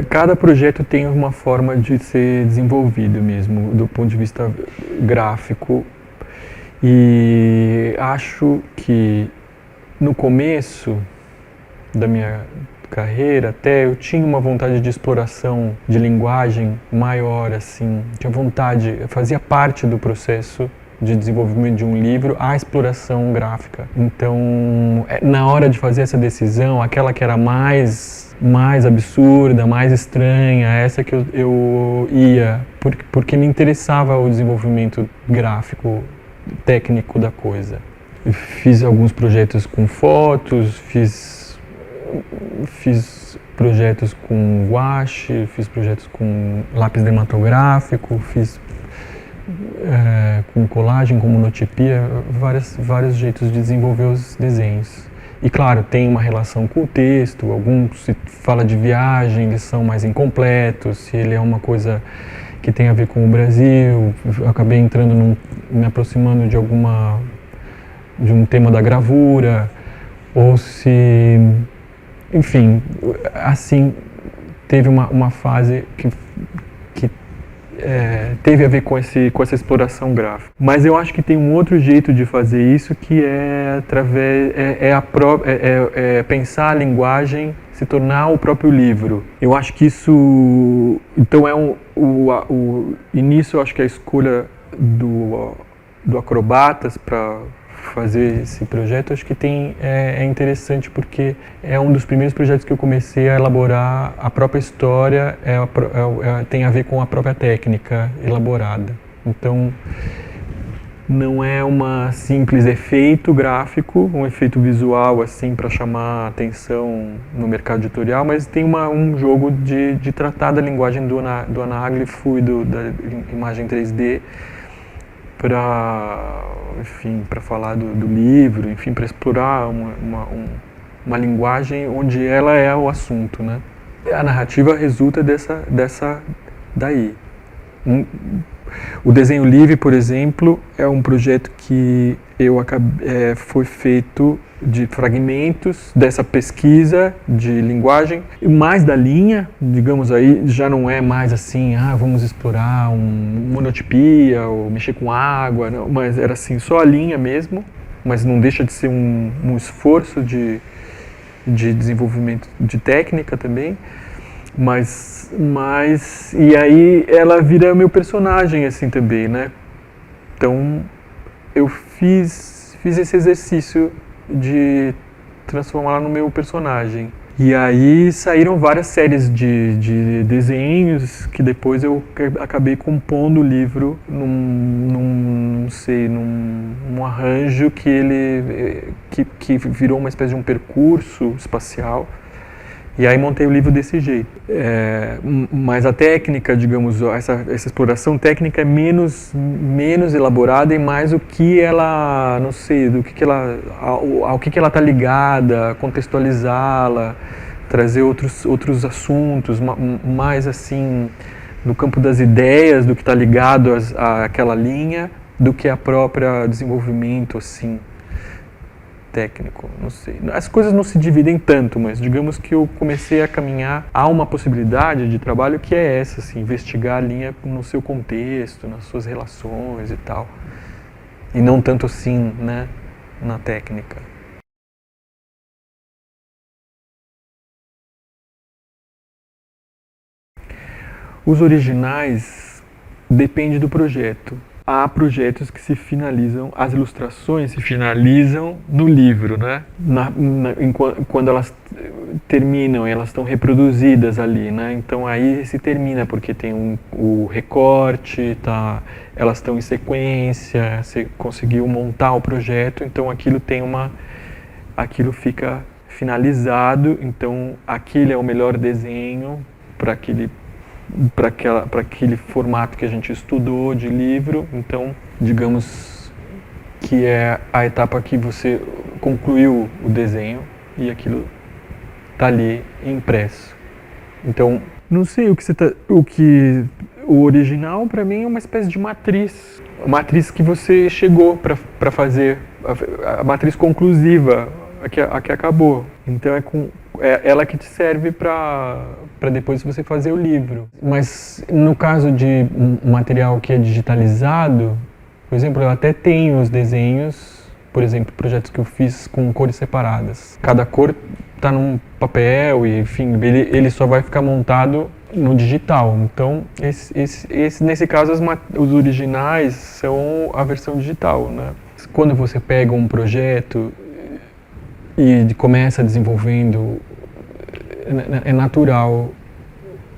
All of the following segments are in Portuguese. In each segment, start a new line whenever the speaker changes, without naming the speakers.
Cada projeto tem uma forma de ser desenvolvido mesmo, do ponto de vista gráfico. E acho que no começo da minha carreira até eu tinha uma vontade de exploração de linguagem maior, assim, tinha vontade, fazia parte do processo de desenvolvimento de um livro a exploração gráfica. Então, na hora de fazer essa decisão, aquela que era mais absurda, mais estranha, essa que eu ia, porque me interessava o desenvolvimento gráfico, técnico da coisa. Eu fiz alguns projetos com fotos, fiz projetos com gouache, fiz projetos com lápis dermatográfico, fiz com colagem, com monotipia, vários jeitos de desenvolver os desenhos. E claro, tem uma relação com o texto, alguns se fala de viagem, eles são mais incompletos, se ele é uma coisa que tem a ver com o Brasil, eu acabei entrando, me aproximando de um tema da gravura, ou se, enfim, assim, teve uma fase que teve a ver com essa exploração gráfica. Mas eu acho que tem um outro jeito de fazer isso, que é pensar a linguagem se tornar o próprio livro. Eu acho que isso, então o início, eu acho que a escolha do Acrobatas para fazer esse projeto, acho que é interessante, porque é um dos primeiros projetos que eu comecei a elaborar a própria história, tem a ver com a própria técnica elaborada. Então, não é um simples efeito gráfico, um efeito visual assim para chamar atenção no mercado editorial, mas tem um jogo de tratar da linguagem do anágrafo e da imagem 3D para falar do livro, enfim, para explorar uma linguagem onde ela é o assunto, né? A narrativa resulta daí. O Desenho Livre, por exemplo, é um projeto que foi feito de fragmentos dessa pesquisa de linguagem, e mais da linha, digamos aí, já não é mais assim, vamos explorar monotipia ou mexer com água, não, mas era assim, só a linha mesmo, mas não deixa de ser um esforço de desenvolvimento de técnica também. Mas e aí ela vira meu personagem assim também, né? Então eu fiz esse exercício de transformá-la no meu personagem. E aí saíram várias séries de desenhos que depois eu acabei compondo o livro num arranjo que virou uma espécie de um percurso espacial. E aí montei o livro desse jeito. Mas a técnica, digamos, essa exploração técnica é menos elaborada e mais o que ela, não sei, ao que ela está ligada, contextualizá-la, trazer outros assuntos, mais assim, no campo das ideias, do que está ligado àquela linha, do que a própria desenvolvimento, assim, técnico, não sei. As coisas não se dividem tanto, mas digamos que eu comecei a caminhar a uma possibilidade de trabalho que é essa, assim, investigar a linha no seu contexto, nas suas relações e tal. E não tanto assim, né, na técnica. Os originais depende do projeto. Há projetos que se finalizam, as ilustrações se finalizam no livro, né? Quando elas terminam, elas estão reproduzidas ali, né? Então aí se termina, porque tem o recorte, elas estão em sequência, você conseguiu montar o projeto, então aquilo fica finalizado, então aquele é o melhor desenho para aquele formato que a gente estudou de livro. Então, digamos que é a etapa que você concluiu o desenho e aquilo está ali impresso. Então, não sei o original para mim é uma espécie de matriz que você chegou para fazer, a matriz conclusiva, a que acabou. Então é ela que te serve para depois você fazer o livro. Mas no caso de um material que é digitalizado, por exemplo, eu até tenho os desenhos, por exemplo, projetos que eu fiz com cores separadas. Cada cor está num papel e, enfim, ele só vai ficar montado no digital. Então, nesse caso, os originais são a versão digital, né? Quando você pega um projeto e começa desenvolvendo, é natural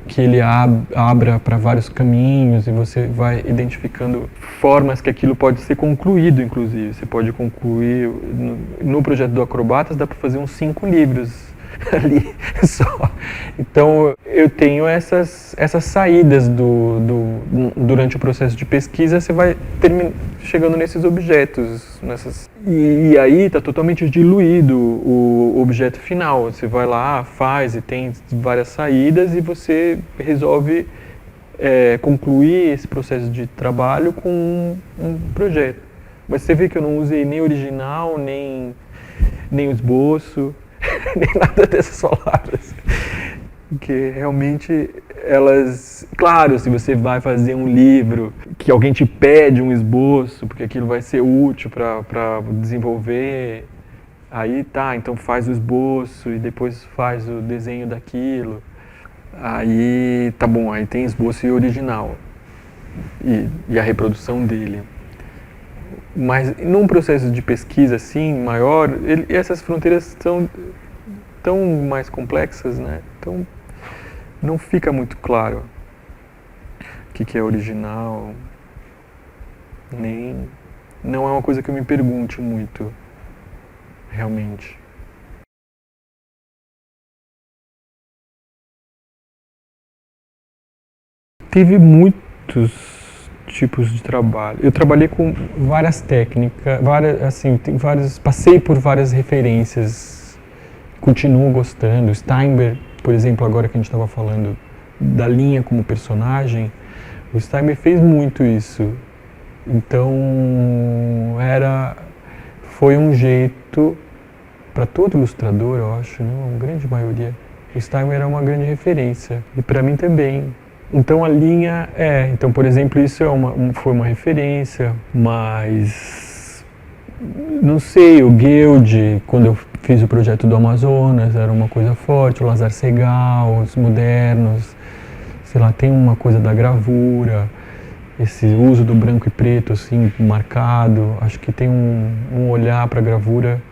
que ele abra para vários caminhos e você vai identificando formas que aquilo pode ser concluído, inclusive. Você pode concluir, no projeto do Acrobatas dá para fazer uns 5 livros ali só. Então eu tenho essas saídas durante o processo de pesquisa, você vai chegando nesses objetos, e aí está totalmente diluído o objeto final. Você vai lá, faz e tem várias saídas e você resolve concluir esse processo de trabalho com um projeto. Mas você vê que eu não usei nem original, nem o esboço, nem nada dessas palavras. Porque realmente elas... Claro, se você vai fazer um livro que alguém te pede um esboço, porque aquilo vai ser útil para desenvolver, aí tá, então faz o esboço e depois faz o desenho daquilo. Aí tá bom, aí tem esboço e original. E a reprodução dele. Mas num processo de pesquisa assim, maior, essas fronteiras são tão mais complexas, né? Então não fica muito claro o que é original, não é uma coisa que eu me pergunte muito, realmente. Teve muitos tipos de trabalho. Eu trabalhei com várias técnicas, passei por várias referências, continuo gostando. Steinberg, por exemplo, agora que a gente estava falando da linha como personagem, o Steinberg fez muito isso. Então foi um jeito para todo ilustrador, eu acho, né? Uma grande maioria. O Steinberg era uma grande referência e para mim também. Então a linha então por exemplo isso foi uma referência, mas não sei, o Guild, quando eu fiz o projeto do Amazonas, era uma coisa forte, o Lazar Segal, os modernos, sei lá, tem uma coisa da gravura, esse uso do branco e preto assim, marcado, acho que tem um olhar para a gravura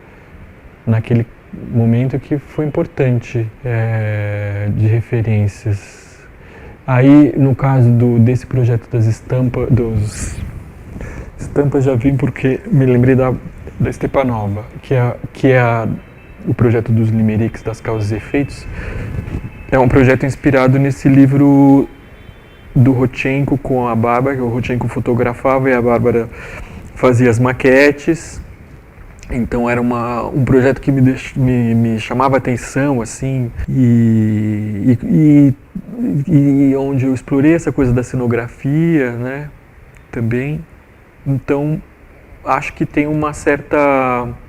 naquele momento que foi importante, de referências. Aí, no caso desse projeto das estampas já vim porque me lembrei da Stepanova, que é o projeto dos limerics, das causas e efeitos. É um projeto inspirado nesse livro do Rodchenko com a Bárbara, que o Rodchenko fotografava e a Bárbara fazia as maquetes. Então era um projeto que me chamava a atenção, assim, e onde eu explorei essa coisa da cenografia, né, também. Então, acho que tem uma certa...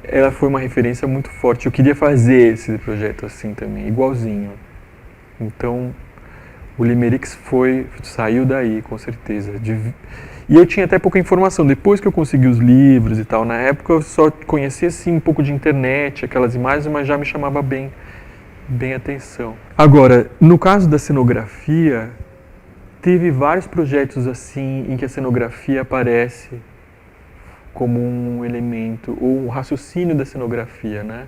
Ela foi uma referência muito forte. Eu queria fazer esse projeto assim também, igualzinho. Então, o Limericks saiu daí, com certeza. E eu tinha até pouca informação. Depois que eu consegui os livros e tal, na época eu só conhecia assim um pouco de internet, aquelas imagens, mas já me chamava bem a atenção. Agora, no caso da cenografia, teve vários projetos assim em que a cenografia aparece como um elemento, ou um raciocínio da cenografia, né?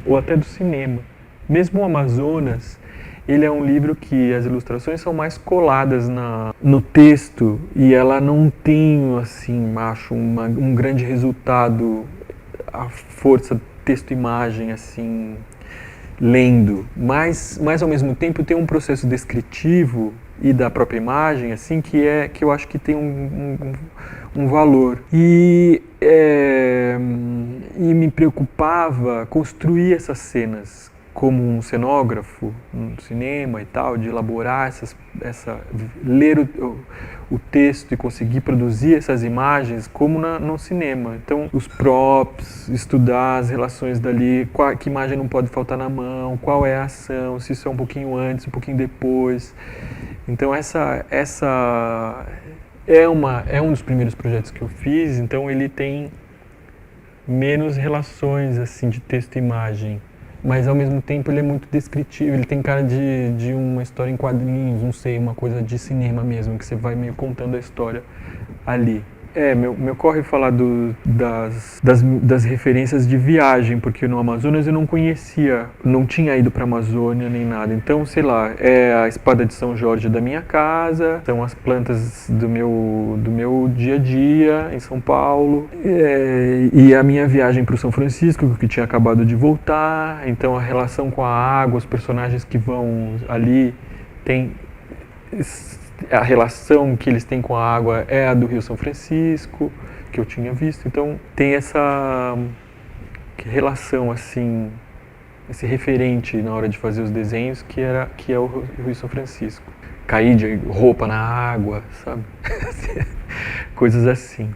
Ou até do cinema. Mesmo o Amazonas, ele é um livro que as ilustrações são mais coladas no texto e ela não tem, assim, acho, um grande resultado, a força texto-imagem, assim, lendo. Mas ao mesmo tempo tem um processo descritivo e da própria imagem, assim, que eu acho que tem um valor. E me preocupava construir essas cenas como um cenógrafo no cinema e tal, de elaborar ler o texto e conseguir produzir essas imagens como no cinema. Então, os props, estudar as relações dali, que imagem não pode faltar na mão, qual é a ação, se isso é um pouquinho antes, um pouquinho depois. Então, essa é um dos primeiros projetos que eu fiz, então ele tem menos relações assim de texto e imagem, mas ao mesmo tempo ele é muito descritivo, ele tem cara de uma história em quadrinhos, não sei, uma coisa de cinema mesmo, que você vai meio contando a história ali. Me ocorre falar das referências de viagem, porque no Amazonas eu não conhecia, não tinha ido para a Amazônia nem nada. Então, sei lá, é a espada de São Jorge da minha casa, são as plantas do meu dia a dia em São Paulo, e a minha viagem para o São Francisco, que tinha acabado de voltar. Então, a relação com a água, os personagens que vão ali, a relação que eles têm com a água é a do Rio São Francisco, que eu tinha visto. Então tem essa relação assim, esse referente na hora de fazer os desenhos que é o Rio São Francisco. Cair de roupa na água, sabe? Coisas assim.